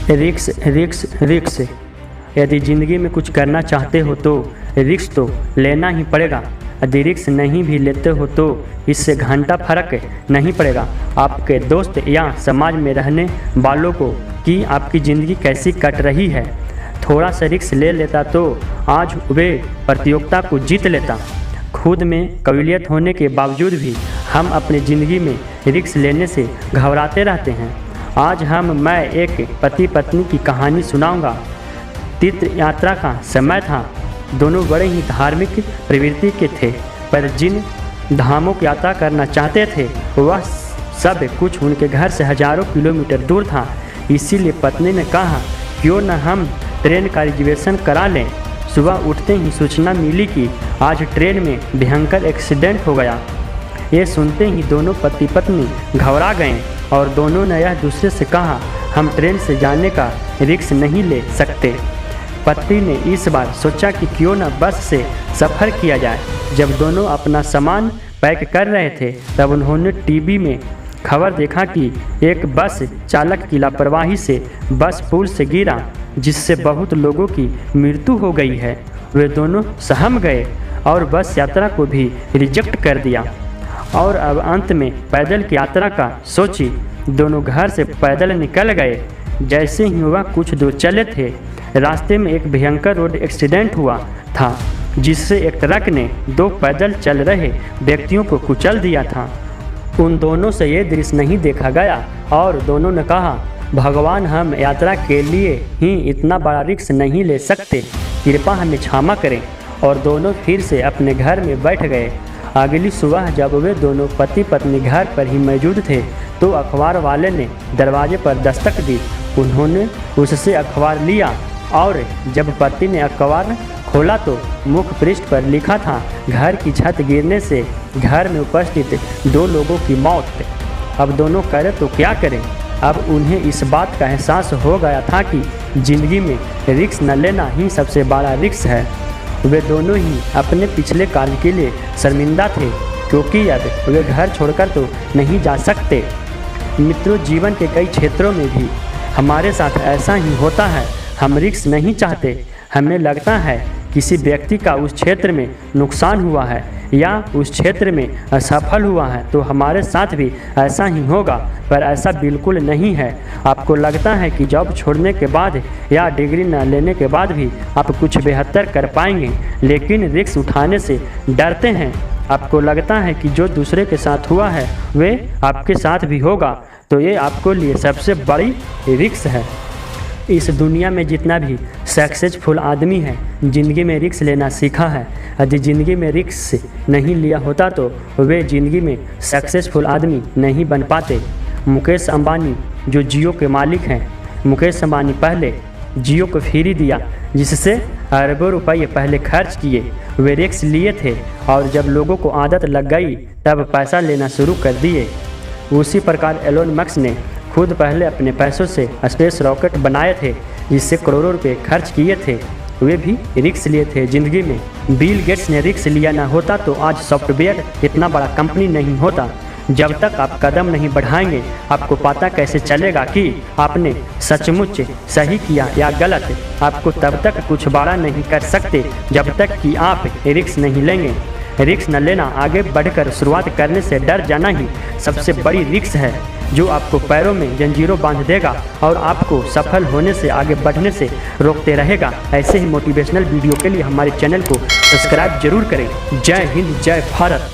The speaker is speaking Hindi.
रिक्स रिक्स रिक्स। यदि ज़िंदगी में कुछ करना चाहते हो तो रिक्स तो लेना ही पड़ेगा। यदि रिक्स नहीं भी लेते हो तो इससे घंटा फर्क नहीं पड़ेगा आपके दोस्त या समाज में रहने वालों को कि आपकी ज़िंदगी कैसी कट रही है। थोड़ा सा रिक्स ले लेता तो आज वे प्रतियोगिता को जीत लेता। खुद में काबिलियत होने के बावजूद भी हम अपनी ज़िंदगी में रिक्स लेने से घबराते रहते हैं। आज मैं एक पति पत्नी की कहानी सुनाऊंगा। तीर्थ यात्रा का समय था। दोनों बड़े ही धार्मिक प्रवृत्ति के थे, पर जिन धामों की यात्रा करना चाहते थे वह सब कुछ उनके घर से हजारों किलोमीटर दूर था। इसीलिए पत्नी ने कहा, क्यों न हम ट्रेन का रिजर्वेशन करा लें। सुबह उठते ही सूचना मिली कि आज ट्रेन में भयंकर एक्सीडेंट हो गया। ये सुनते ही दोनों पति पत्नी घबरा गए और दोनों ने यह दूसरे से कहा, हम ट्रेन से जाने का रिस्क नहीं ले सकते। पति ने इस बार सोचा कि क्यों न बस से सफ़र किया जाए। जब दोनों अपना सामान पैक कर रहे थे तब उन्होंने टीवी में खबर देखा कि एक बस चालक की लापरवाही से बस पुल से गिरा, जिससे बहुत लोगों की मृत्यु हो गई है। वे दोनों सहम गए और बस यात्रा को भी रिजेक्ट कर दिया और अब अंत में पैदल की यात्रा का सोची। दोनों घर से पैदल निकल गए। जैसे ही वह कुछ दूर चले थे, रास्ते में एक भयंकर रोड एक्सीडेंट हुआ था, जिससे एक ट्रक ने दो पैदल चल रहे व्यक्तियों को कुचल दिया था। उन दोनों से ये दृश्य नहीं देखा गया और दोनों ने कहा, भगवान, हम यात्रा के लिए ही इतना बड़ा रिस्क नहीं ले सकते, कृपा हमें क्षमा करें। और दोनों फिर से अपने घर में बैठ गए। अगली सुबह जब वे दोनों पति पत्नी घर पर ही मौजूद थे तो अखबार वाले ने दरवाजे पर दस्तक दी। उन्होंने उससे अखबार लिया और जब पति ने अखबार खोला तो मुख्य पृष्ठ पर लिखा था, घर की छत गिरने से घर में उपस्थित 2 लोगों की मौत। अब दोनों करें तो क्या करें। अब उन्हें इस बात का एहसास हो गया था कि ज़िंदगी में रिस्क न लेना ही सबसे बड़ा रिस्क है। वे दोनों ही अपने पिछले कार्य के लिए शर्मिंदा थे, क्योंकि अब वे घर छोड़कर तो नहीं जा सकते। मित्रों, जीवन के कई क्षेत्रों में भी हमारे साथ ऐसा ही होता है। हम रिस्क नहीं चाहते। हमें लगता है किसी व्यक्ति का उस क्षेत्र में नुकसान हुआ है या उस क्षेत्र में असफल हुआ है तो हमारे साथ भी ऐसा ही होगा, पर ऐसा बिल्कुल नहीं है। आपको लगता है कि जॉब छोड़ने के बाद या डिग्री न लेने के बाद भी आप कुछ बेहतर कर पाएंगे, लेकिन रिस्क उठाने से डरते हैं। आपको लगता है कि जो दूसरे के साथ हुआ है वे आपके साथ भी होगा, तो ये आपके लिए सबसे बड़ी रिस्क है। इस दुनिया में जितना भी सक्सेसफुल आदमी है, ज़िंदगी में रिस्क लेना सीखा है। यदि ज़िंदगी में रिस्क नहीं लिया होता तो वे ज़िंदगी में सक्सेसफुल आदमी नहीं बन पाते। मुकेश अंबानी जो जियो के मालिक हैं, मुकेश अंबानी पहले जियो को फ्री दिया, जिससे अरबों रुपये पहले खर्च किए। वे रिस्क लिए थे और जब लोगों को आदत लग गई तब पैसा लेना शुरू कर दिए। उसी प्रकार एलोन मस्क ने खुद पहले अपने पैसों से स्पेस रॉकेट बनाए थे, जिससे करोड़ों रुपए खर्च किए थे। वे भी रिस्क लिए थे ज़िंदगी में। बिल गेट्स ने रिस्क लिया ना होता तो आज सॉफ्टवेयर इतना बड़ा कंपनी नहीं होता। जब तक आप कदम नहीं बढ़ाएंगे आपको पता कैसे चलेगा कि आपने सचमुच सही किया या गलत। आपको तब तक कुछ बड़ा नहीं कर सकते जब तक कि आप रिस्क नहीं लेंगे। रिस्क न लेना, आगे बढ़कर शुरुआत करने से डर जाना ही सबसे बड़ी रिस्क है, जो आपको पैरों में जंजीरों बांध देगा और आपको सफल होने से, आगे बढ़ने से रोकते रहेगा। ऐसे ही मोटिवेशनल वीडियो के लिए हमारे चैनल को सब्सक्राइब जरूर करें। जय हिंद, जय भारत।